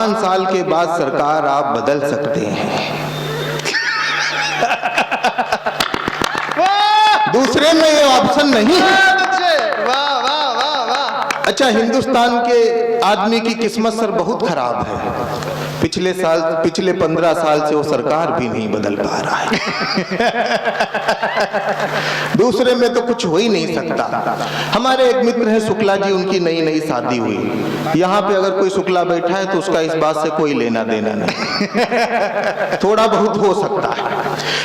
5 साल के बाद सरकार आप बदल सकते हैं। दूसरे में ये ऑप्शन नहीं है। वाह वाह वाह वाह। अच्छा, हिंदुस्तान के आदमी की किस्मत सर बहुत खराब है। पिछले 15 साल से वो सरकार भी नहीं बदल पा रहा है। दूसरे में तो कुछ हो ही नहीं सकता। हमारे एक मित्र हैं शुक्ला जी, उनकी नई नई शादी हुई। यहाँ पे अगर कोई शुक्ला बैठा है तो उसका इस बात से कोई लेना देना नहीं। थोड़ा बहुत हो सकता है।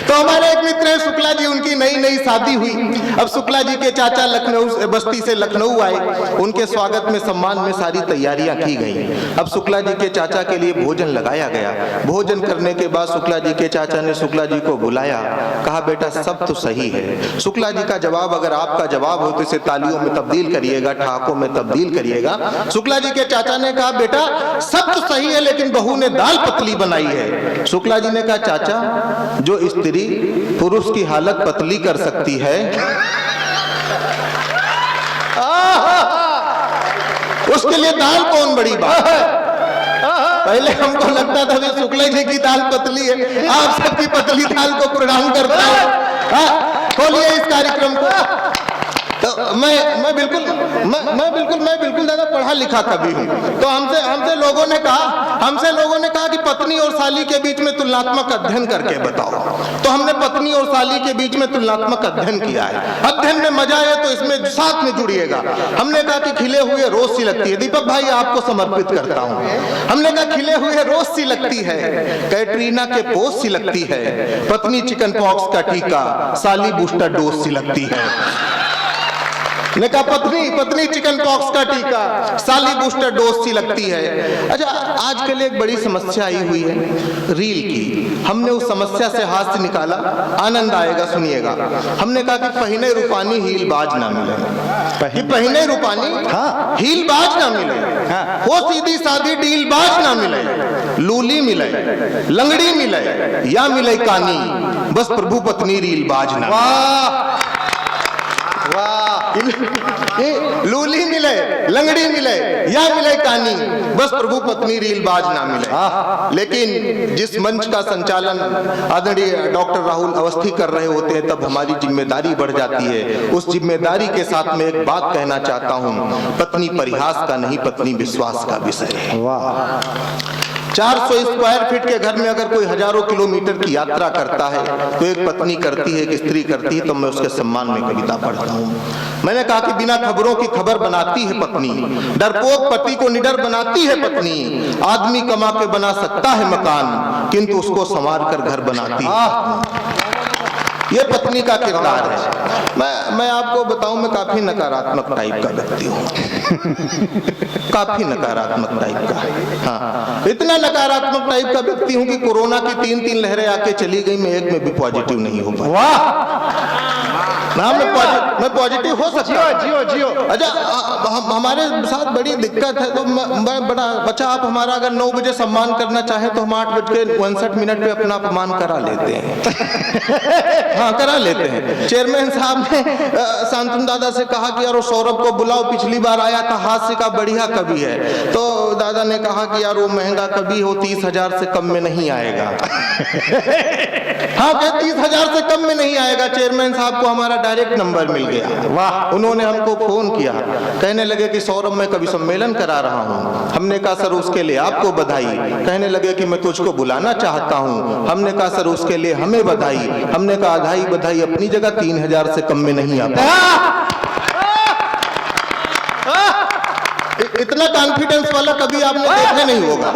तो हमारे एक मित्र हैं शुक्ला जी, उनकी नई नई शादी हुई। अब शुक्ला जी के चाचा लखनऊ बस्ती से लखनऊ आए। उनके स्वागत में सम्मान में सारी तैयारियां की गई। अब शुक्ला जी के चाचा के लिए भोजन लगाया गया। भोजन करने के बाद शुक्ला जी के चाचा ने शुक्ला जी को बुलाया, कहा बेटा सब तो सही है। शुक्ला जी का जवाब, अगर आपका जवाब हो तो इसे तालियों में तब्दील करिएगा, ठहाकों में तब्दील करिएगा। शुक्ला जी के चाचा ने कहा बेटा सब तो सही है, लेकिन बहू ने दाल पतली बनाई है। शुक्ला जी ने कहा चाचा, जो स्त्री पुरुष की हालत पतली कर सकती है उसके लिए दाल कौन बड़ी बात है। पहले हमको लगता था कि शुक्ला जी की दाल पतली है, आप सबकी पतली दाल को प्रणाम करता हूं। खोलिए इस कार्यक्रम को। तो मैं बिल्कुल दादा पढ़ा लिखा कवि हूँ। तो हमसे लोगों ने कहा कि पत्नी और साली के बीच में तुलनात्मक अध्ययन करके बताओ। तो हमने पत्नी और साली के बीच में तुलनात्मक अध्ययन किया है। अध्ययन में मजा है तो इसमें साथ में जुड़िएगा। हमने कहा कि खिले हुए रोज सी लगती है। दीपक भाई आपको समर्पित करता हूँ। हमने कहा खिले हुए रोज सी लगती है, कैटरीना के पोस्ट सी लगती है, पत्नी चिकन पॉक्स का टीका, साली बूस्टर डोज सी लगती है। ने कहा पत्नी चिकन पॉक्स का टीका, साली बूस्टर डोज सी लगती है। अच्छा, आजकल एक बड़ी समस्या आई हुई है रील की। हमने उस समस्या से हाथ से निकाला, आनंद आएगा, सुनिएगा। हमने कहा कि पहिने रूपानी हील बाज ना मिले, कि पहिने रूपानी हील बाज ना मिले, हो सीधी सादी डील बाज ना मिले, लूली मिले, लंगड़ी मिले या मिले कानी, बस प्रभु पत्नी रील बाज ना। वाह वाह। लूली मिले, लंगड़ी मिले या मिले कानी, बस प्रभु पत्नी रील बाज ना मिले। लेकिन जिस मंच का संचालन आदरणीय डॉक्टर राहुल अवस्थी कर रहे होते हैं, तब हमारी जिम्मेदारी बढ़ जाती है। उस जिम्मेदारी के साथ में एक बात कहना चाहता हूँ, पत्नी परिहास का नहीं, पत्नी विश्वास का विषय है। वाह। 400 स्क्वायर फीट के घर में अगर कोई हजारों किलोमीटर की यात्रा करता है तो एक पत्नी करती है, एक स्त्री करती है। तो मैं उसके सम्मान में कविता पढ़ता हूँ। मैंने कहा कि बिना खबरों की खबर बनाती है पत्नी, डरपोक पति को निडर बनाती है पत्नी। आदमी कमा के बना सकता है मकान, किंतु उसको संवार कर घर बनाती है। ये पत्नी का किरदार है। मैं आपको बताऊं, मैं काफी नकारात्मक टाइप का व्यक्ति हूँ। काफी नकारात्मक टाइप का। हाँ, इतना नकारात्मक टाइप का व्यक्ति हूँ कि कोरोना की 3 लहरें आके चली गई, मैं एक में भी पॉजिटिव नहीं हो पाया। वाह। ना मैं पॉजिटिव हो सकता हूं। जियो। अच्छा, हमारे साथ बड़ी दिक्कत है। तो मैं बड़ा बच्चा, आप हमारा अगर 9 बजे सम्मान करना चाहे तो हम 8:59 पे अपना अपमान करा लेते हैं। हाँ, करा लेते हैं। चेयरमैन साहब ने शांतनु दादा से कहा कि यार वो सौरभ को बुलाओ, पिछली बार आया था, हास्य का बढ़िया कवि है। तो दादा ने कहा कि यार वो महंगा कवि हो, 30,000 से कम में नहीं आएगा। हाँ, 30,000 से कम में नहीं आएगा। चेयरमैन साहब को हमारा डायरेक्ट नंबर मिल गया। वाह। उन्होंने हमको फोन किया, कहने लगे कि सौरभ मैं कवि सम्मेलन करा रहा हूँ। हमने कहा सर उसके लिए आपको बधाई। कहने लगे कि मैं तुझको बुलाना चाहता हूँ। हमने कहा सर उसके लिए हमें बधाई। हमने कहा बधाई अपनी जगह, 3,000 से कम में नहीं आता। इतना कॉन्फिडेंस वाला कभी आपने देखा नहीं होगा।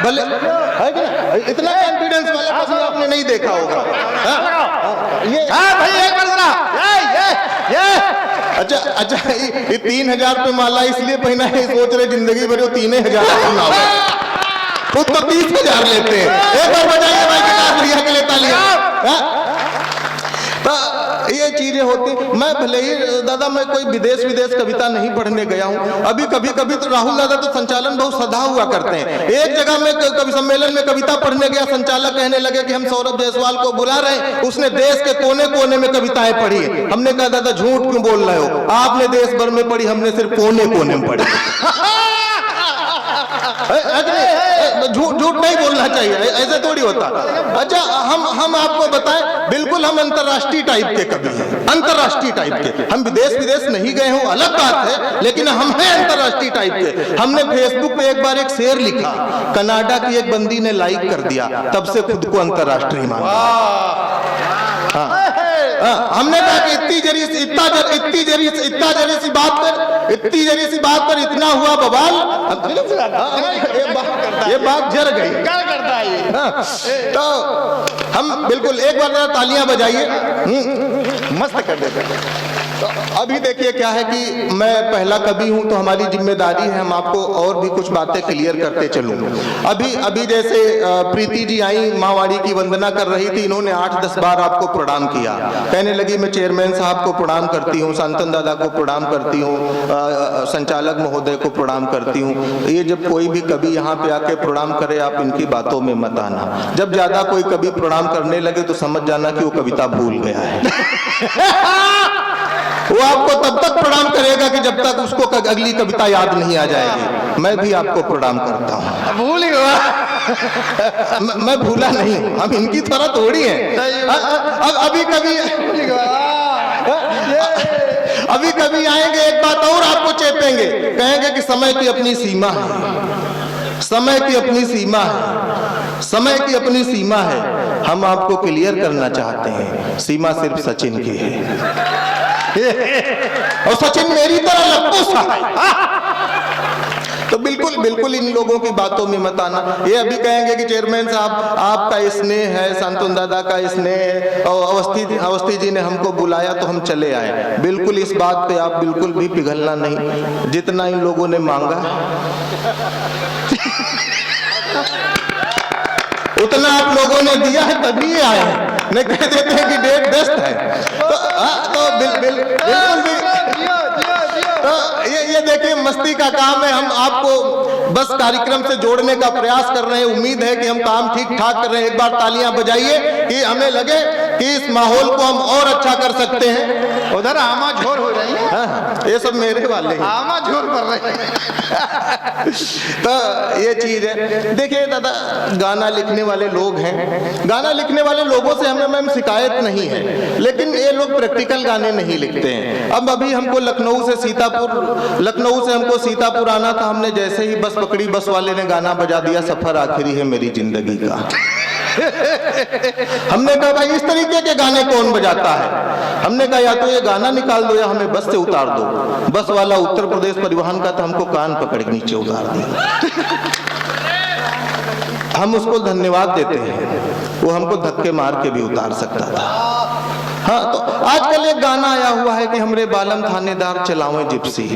भले है कि नहीं? इतना कॉन्फिडेंस वाला कभी आपने नहीं देखा होगा। ये भाई एक बार जरा अच्छा, ये 3,000 पे माला इसलिए पहना है, सोच रहे जिंदगी भर 3,000 खुद तो 30,000 लेते हैं। एक बार बजाइए भाई गिटार के लिए तालियां। ये चीजें होती। मैं भले ही दादा मैं कोई विदेश कविता नहीं पढ़ने गया हूँ। अभी कभी तो राहुल दादा तो संचालन बहुत सदा हुआ करते हैं। एक जगह में कवि सम्मेलन में कविता पढ़ने गया, संचालक कहने लगे कि हम सौरभ जायसवाल को बुला रहे हैं, उसने देश के कोने कोने में कविताएं पढ़ी। हमने कहा दादा झूठ क्यों बोल रहे हो, आपने देश भर में पढ़ी, हमने सिर्फ कोने कोने में पढ़ी। झूठ नहीं बोलना चाहिए, ऐसे थोड़ी होता। अच्छा हम आपको बताएं, बिल्कुल हम अंतर्राष्ट्रीय टाइप के कवि हैं, अंतर्राष्ट्रीय टाइप के। हम विदेश नहीं गए हों अलग बात है, लेकिन हम हैं अंतर्राष्ट्रीय टाइप के। हमने फेसबुक पे एक बार एक शेर लिखा, कनाडा की एक बंदी ने लाइक कर दिया, तब से खुद को अंतर्राष्ट्रीय माना। हमने कहा कि इतनी जरी सी बात पर इतना हुआ बवाल, ये बात जर गई। क्या करता है ये? तो हम बिल्कुल एक बार जरा तालियां बजाइए, मस्त कर देते हैं। तो अभी देखिए क्या है कि मैं पहला कवि हूं, तो हमारी जिम्मेदारी है हम आपको और भी कुछ बातें क्लियर करते चलूं। अभी जैसे प्रीति जी आई, माँवाड़ी की वंदना कर रही थी, इन्होंने 8-10 बार आपको प्रणाम किया, कहने लगी मैं चेयरमैन साहब को प्रणाम करती हूँ, शांतन दादा को प्रणाम करती हूँ, संचालक महोदय को प्रणाम करती हूँ। ये जब कोई भी कवि यहाँ पे आके प्रणाम करे, आप इनकी बातों में मत आना। जब ज्यादा कोई कवि प्रणाम करने लगे तो समझ जाना कि वो कविता भूल गया है। वो आपको तब तक प्रणाम करेगा कि जब तक उसको अगली कविता याद नहीं आ जाएगी। मैं भी आपको प्रणाम करता हूँ। भूल ही हुआ। मैं भूला नहीं हूँ, हम इनकी तरह थोड़ी है। अभी कभी आएंगे, एक बात और आपको चेपेंगे, कहेंगे कि समय की अपनी सीमा है, समय की अपनी सीमा है, समय की अपनी सीमा है। हम आपको क्लियर करना चाहते हैं, सीमा सिर्फ सचिन की है और सचिन मेरी तरह लप्पू सा है। तो बिल्कुल इन लोगों की बातों में मत आना। ये अभी कहेंगे कि चेयरमैन साहब आपका स्नेह है, शांतन दादा का स्नेह है, और अवस्थी जी ने हमको बुलाया तो हम चले आए। बिल्कुल इस बात पे आप बिल्कुल भी पिघलना नहीं। जितना इन लोगों ने मांगा उतना आप लोगों ने दिया है, तभी ये आए हैं। नहीं कह देते हैं कि डेट व्यस्त है, तो बिल्कुल भी तो ये देखिए मस्ती का काम है। हम आपको बस कार्यक्रम से जोड़ने का प्रयास कर रहे हैं। उम्मीद है कि हम काम ठीक ठाक कर रहे हैं। एक बार तालियां बजाइए कि हमें लगे कि इस माहौल को हम और अच्छा कर सकते हैं। उधर आमा झोर हो रही है। हाँ, ये सब मेरे वाले हैं, आमा झोर कर रहे हैं। तो ये चीज है। देखिए दादा, गाना लिखने वाले लोग हैं, गाना लिखने वाले लोगों से हमें मैम शिकायत नहीं है, लेकिन ये लोग प्रैक्टिकल गाने नहीं लिखते हैं। अब अभी हमको लखनऊ से हमको सीतापुर आना था। हमने जैसे ही बस पकड़ी, बस वाले ने गाना बजा दिया, सफर आखिरी है मेरी जिंदगी का। हमने कहा भाई इस तरीके के गाने कौन बजाता है? हमने कहा या तो ये गाना निकाल दो या हमें बस से उतार दो। बस वाला उत्तर प्रदेश परिवहन का था, हमको कान पकड़ के नीचे उतार दिया। हम उसको धन्यवाद देते हैं, वो हमको धक्के मार के भी उतार सकता था। हाँ, तो आजकल एक गाना आया हुआ है कि हमरे बालम थानेदार चलावे जिप्सी,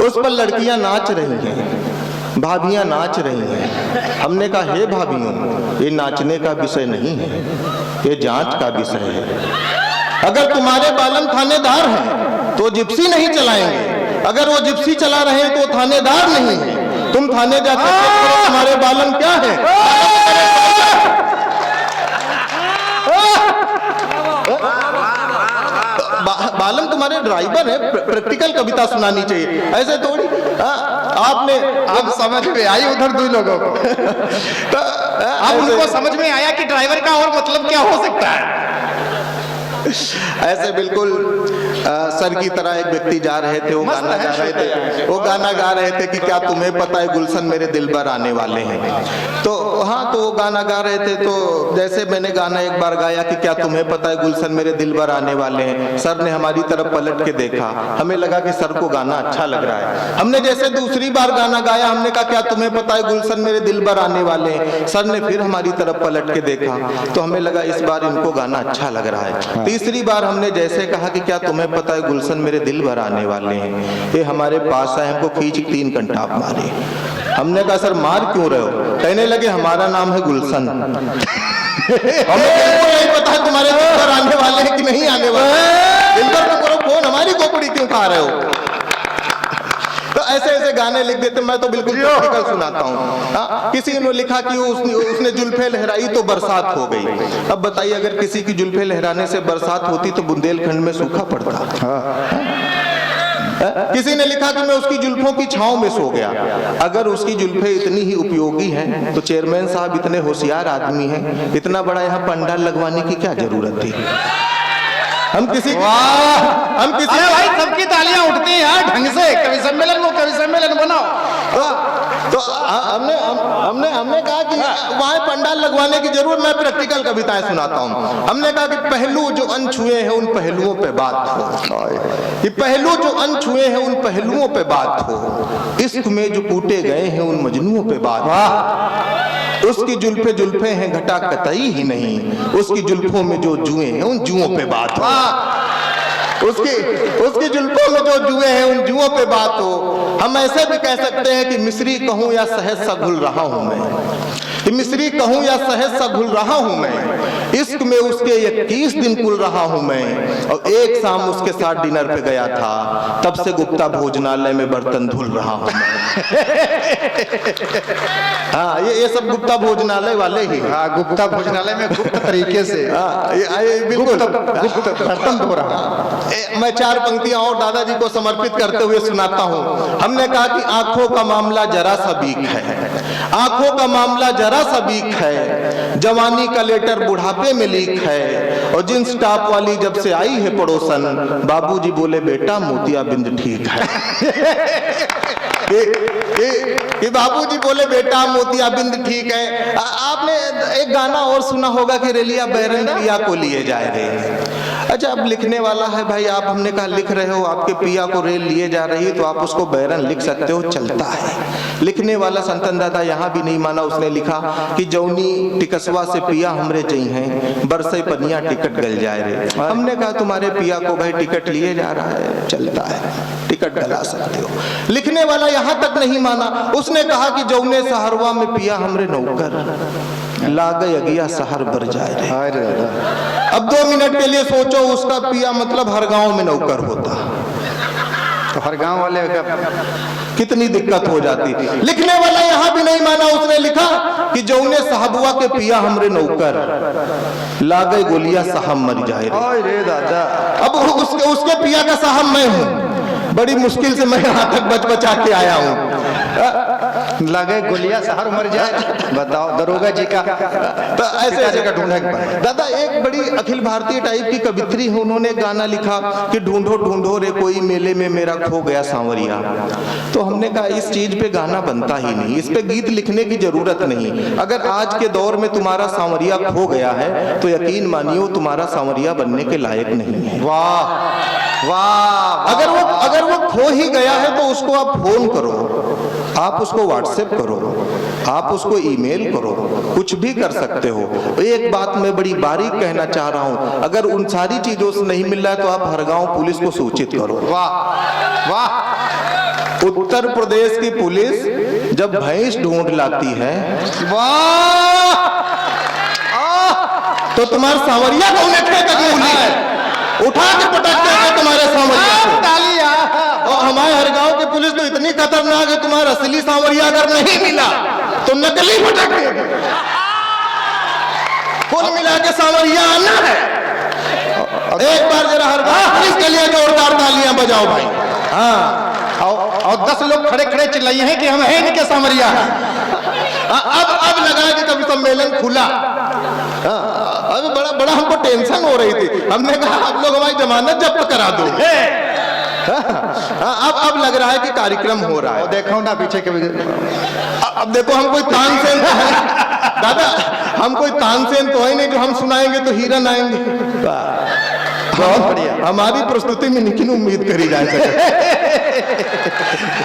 उस पर लड़कियां नाच रही हैं, भाभियां नाच रही हैं। हमने कहा हे भाभियों, ये नाचने का विषय नहीं है, ये जांच का विषय है। अगर तुम्हारे बालम थानेदार हैं तो जिप्सी नहीं चलाएंगे, अगर वो जिप्सी चला रहे हैं तो थानेदार नहीं है। तुम थाने जाकर चेक करो तुम्हारे बालम क्या है। बालम तुम्हारे ड्राइवर है, प्रैक्टिकल कविता सुनानी चाहिए, ऐसे थोड़ी। आपने अब समझ में आई उधर दो लोगों को। तो अब उनको समझ में आया कि ड्राइवर का और मतलब क्या हो सकता है। ऐसे बिल्कुल सर की तरह एक व्यक्ति जा रहे थे, वो गाना गा रहे थे कि क्या तुम्हें पता है गुलशन मेरे दिल पर आने वाले हैं। तो हाँ, तो वो गाना गा रहे थे। तो जैसे मैंने गाना एक बार गाया कि क्या तुम्हें पता है गुलशन मेरे दिल पर आने वाले हैं, सर ने हमारी तरफ पलट के देखा, हमें लगा कि सर को गाना अच्छा लग रहा है। हमने जैसे दूसरी बार गाना गाया, हमने कहा क्या तुम्हें पता है गुलशन मेरे दिल पर आने वाले हैं, सर ने फिर हमारी तरफ पलट के देखा, तो हमें लगा इस बार इनको गाना अच्छा लग रहा है। तीसरी बार हमने जैसे कहा कि क्या तुम्हें पता है गुलशन मेरे दिल भर आने वाले हैं, ये हमारे पास आए, हमको खींच 3 घंटा मारे। हमने कहा सर मार क्यों रहे हो? कहने लगे हमारा नाम है गुलशन। हमें बिल्कुल नहीं पता है तुम्हारे दिल भर आने वाले हैं कि नहीं आने वाले। दिल भर में करो फोन, हमारी खोपड़ी क्यों खा रहे हो? तो ऐसे गाने लिख देते। मैं तो बिल्कुल प्रैक्टिकल सुनाता हूँ। किसी ने लिखा कि उसने जुल्फे लहराई तो बरसात हो गई। अब बताइए अगर किसी की जुल्फे लहराने से बरसात होती तो बुंदेलखंड में सूखा पड़ता। किसी ने लिखा कि मैं उसकी जुल्फों की छांव में सो गया। अगर उसकी जुल्फें इतनी ही उपयोगी हैं तो चेयरमैन साहब इतने होशियार आदमी हैं, इतना बड़ा यहाँ पंडाल लगवाने की क्या जरूरत थी? हम किसी अरे भाई सबकी तालियां उठती हैं यार ढंग से। कवि सम्मेलन बनाओ। तो हमने कहा कि वहाँ पंडाल लगवाने की जरूरत, मैं प्रैक्टिकल कविताएं सुनाता हूँ। हमने कहा कि पहलू जो अनछुए हैं उन पहलुओं पे बात हो, कि पहलू जो अनछुए हैं उन पहलुओं पे बात हो, इश्क में जो कूटे गए हैं उन मजनुओं पे बात हो। उसकी जुल्फे हैं घटा कतई ही नहीं, उसकी जुल्फों में जो जुए हैं उन जुओं पे बात हो। उसकी जुल्फों में जो जुए हैं उन जुओं पे बात हो। हम ऐसे भी कह सकते हैं कि मिस्री कहूं या सहज सा घुल रहा हूं मैं, कि मिस्री कहूं या सहज सा घुल रहा हूं मैं, इश्क में उसके 21 दिन कुल रहा हूं मैं, और एक शाम उसके साथ डिनर पे गया था, तब से गुप्ता भोजनालय में बर्तन धुल रहा हूं मैं। हाँ, ये सब गुप्ता भोजनालय वाले ही। हाँ, गुप्ता भोजनालय में गुप्त तरीके से बिल्कुल गुप्त बर्तन धो रहा। मैं 4 पंक्तियां और दादाजी को समर्पित करते हुए सुनाता हूं। हमने कहा कि आंखों का मामला जरा सा बीक है, आंखों का मामला जरा सा बीक है, जवानी का लेटर बुढ़ापे में लीक है, और जींस टॉप वाली जब से आई है पड़ोसन, बाबूजी बोले बेटा मोतियाबिंद ठीक है। कि बाबूजी बोले बेटा मोतियाबिंद ठीक है। आपने एक गाना और सुना होगा कि रेलिया बैरन पिया को लिए जाए रहे। अच्छा, अब लिखने वाला है भाई, आप हमने कहा लिख रहे हो, आपके पिया को रेल लिए जा रही है तो आप उसको बैरन लिख सकते हो, चलता है। लिखने वाला संतन दादा यहाँ भी नहीं माना, उसने लिखा कि जौनी टिकसवा से पिया हमरे जई हैं, बरसे पनिया टिकट गल जाए रे। हमने कहा तुम्हारे पिया को भाई टिकट लिए जा रहा है, चलता है, टिकट गला सकते हो। लिखने वाला यहाँ तक नहीं माना, उसने कहा कि जौने सहरवा में पिया हमरे नौकर, लागे अगिया सहर बर जाए रे। अब 2 मिनट के लिए सोचो, उसका पिया मतलब हर गांव में नौकर होता, तो हर गांव वाले का कितनी दिक्कत हो जाती। लिखने वाला यहाँ भी नहीं माना, उसने लिखा कि जौने साहबुआ के पिया हमरे नौकर, लागे गोलिया साहब मर जाए रे दादा। अब उसके पिया का साहब मैं हूँ, बड़ी मुश्किल से मैं यहाँ तक बच बचा के आया हूँ। लगे गोलियां शहर मर जाए, बताओ दरोगा जी का तो ऐसे का ढूंढा। दादा एक बड़ी अखिल भारतीय टाइप की कवित्री है, उन्होंने गाना लिखा कि ढूंढो ढूंढो रे कोई मेले में मेरा खो गया सांवरिया। तो हमने कहा इस चीज पे गाना बनता ही नहीं, इस पे गीत लिखने की जरूरत नहीं। अगर आज के दौर में तुम्हारा सांवरिया खो गया है तो यकीन मानियो तुम्हारा सांवरिया बनने के लायक नहीं है। वाह वाह। अगर वो खो ही गया है तो उसको आप फोन करो, आप उसको व्हाट्सएप करो, आप उसको ईमेल करो, कुछ भी कर सकते हो। एक बात मैं बड़ी बारीक कहना चाह रहा हूं, अगर उन सारी चीजों से नहीं मिल रहा है तो आप हर गांव पुलिस को सूचित करो। वाह वाह। उत्तर प्रदेश की पुलिस जब भैंस ढूंढ लाती है, वाह, तो तुम्हारा सांवरिया कौन है? उठा के पटकते हैं तुम्हारे सांवरिया को। और हमारे हर गांव की पुलिस तो इतनी खतरनाक है, तुम्हारा असली सांवरिया अगर नहीं मिला तो नकली पटक। कुल मिला के सांवरिया आना है। एक बार जरा हर गांव पुलिस के लिए जोरदार तालियां बजाओ भाई। हाँ, और 10 लोग खड़े खड़े चिल्लाए हैं कि हम हैं इनके सांवरिया। अब लगा कि कभी सम्मेलन खुला, अभी बड़ा हमको टेंशन हो रही थी। हमने कहा आप लोग हमारी जमानत जब्त करा दो। अब लग रहा है कि कार्यक्रम हो रहा है। देखो ना पीछे के। अब देखो हम कोई तानसेन तो है दादा, हम कोई तानसेन तो है नहीं जो हम सुनाएंगे तो हिरन आएंगे। बहुत बढ़िया, हमारी प्रस्तुति में लेकिन उम्मीद करी जा सके।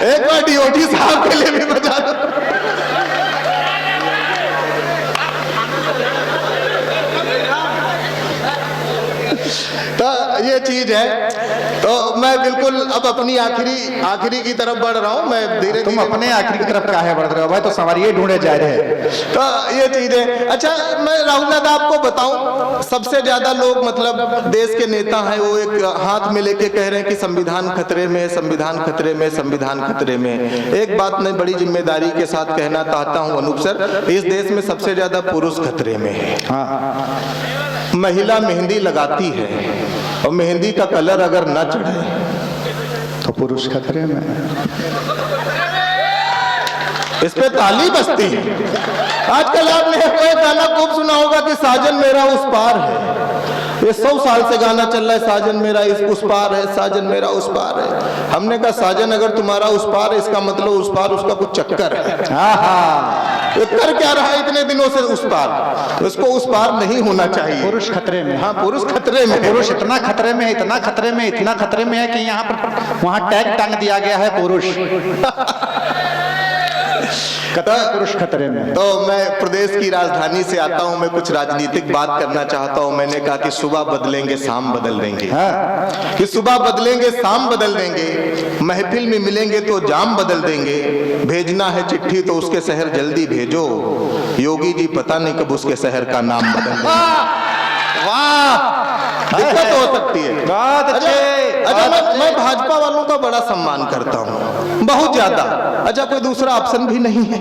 एक बार डीओटी साहब के लिए भी बजा दो। तो ये चीज है। तो मैं बिल्कुल अब अपनी आखिरी की तरफ बढ़ रहा हूँ। मैं धीरे तुम अपने आखिरी की तरफ काहे बढ़ रहे हो भाई? तो सवारी ढूंढे जा रहे हैं। तो ये चीज है। अच्छा, मैं राहुल दादा आपको बताऊं, सबसे ज्यादा लोग मतलब देश के नेता हैं, वो एक हाथ में लेके कह रहे हैं कि संविधान खतरे में, संविधान खतरे में, संविधान खतरे में। एक बात मैं बड़ी जिम्मेदारी के साथ कहना चाहता हूँ अनूप सर, इस देश में सबसे ज्यादा पुरुष खतरे में है। महिला मेहंदी लगाती है और मेहंदी का कलर अगर न चढ़े तो पुरुष खतरे में। इस पे ताली बजती है। आजकल आपने कोई गाना खूब सुना होगा कि साजन मेरा उस पार है। ये 100 साल से गाना चल रहा है, साजन मेरा उस पार है, साजन मेरा उस पार है। हमने कहा साजन अगर तुम्हारा उस पार है, इसका मतलब उस पार उसका कुछ चक्कर है। वो कर क्या रहा है इतने दिनों से उस पार? उसको उस पार नहीं होना चाहिए। पुरुष खतरे में। हाँ, पुरुष खतरे में। पुरुष इतना खतरे में, इतना खतरे में, इतना खतरे में है कि यहाँ पर वहाँ टैग टांग दिया गया है पुरुष। पुरुष खतरे में। तो मैं प्रदेश की राजधानी से आता हूं, मैं कुछ राजनीतिक बात करना चाहता हूं। मैंने कहा कि सुबह बदलेंगे शाम बदल देंगे, कि सुबह बदलेंगे शाम बदल देंगे, महफिल में मिलेंगे तो जाम बदल देंगे, भेजना है चिट्ठी तो उसके शहर जल्दी भेजो, योगी जी पता नहीं कब उसके शहर का नाम बदल देंगे। वाह, दिक्कत हो सकती है। बहुत अच्छे। अच्छा, मैं भाजपा वालों का बड़ा सम्मान करता हूँ, बहुत ज्यादा। अच्छा, कोई दूसरा ऑप्शन भी नहीं है,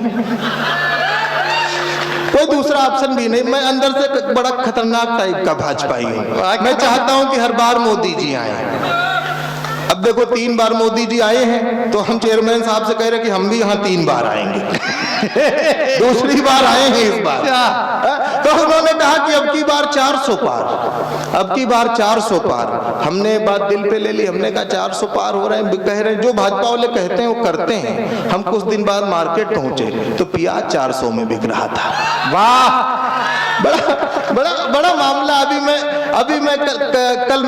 कोई दूसरा ऑप्शन भी नहीं। मैं अंदर से बड़ा खतरनाक टाइप का भाजपाई हूँ। मैं चाहता हूँ कि हर बार मोदी जी आए। अब देखो 3 बार मोदी जी आए हैं, तो हम चेयरमैन साहब से कह रहे हैं कि हम भी यहाँ 3 बार आएंगे। दूसरी बार आए हैं इस बार। तो उन्होंने कहा कि अब की बार 400 पार, अब की बार 400 पार। हमने बात दिल पे ले ली, हमने कहा 400 पार हो रहे हैं, कह रहे हैं जो भाजपा वाले कहते हैं वो करते हैं। हम कुछ दिन बाद मार्केट पहुंचे तो प्याज 400 में बिक रहा था। वाह, बड़ा बड़ा बड़ा मामला। अभी मैं कल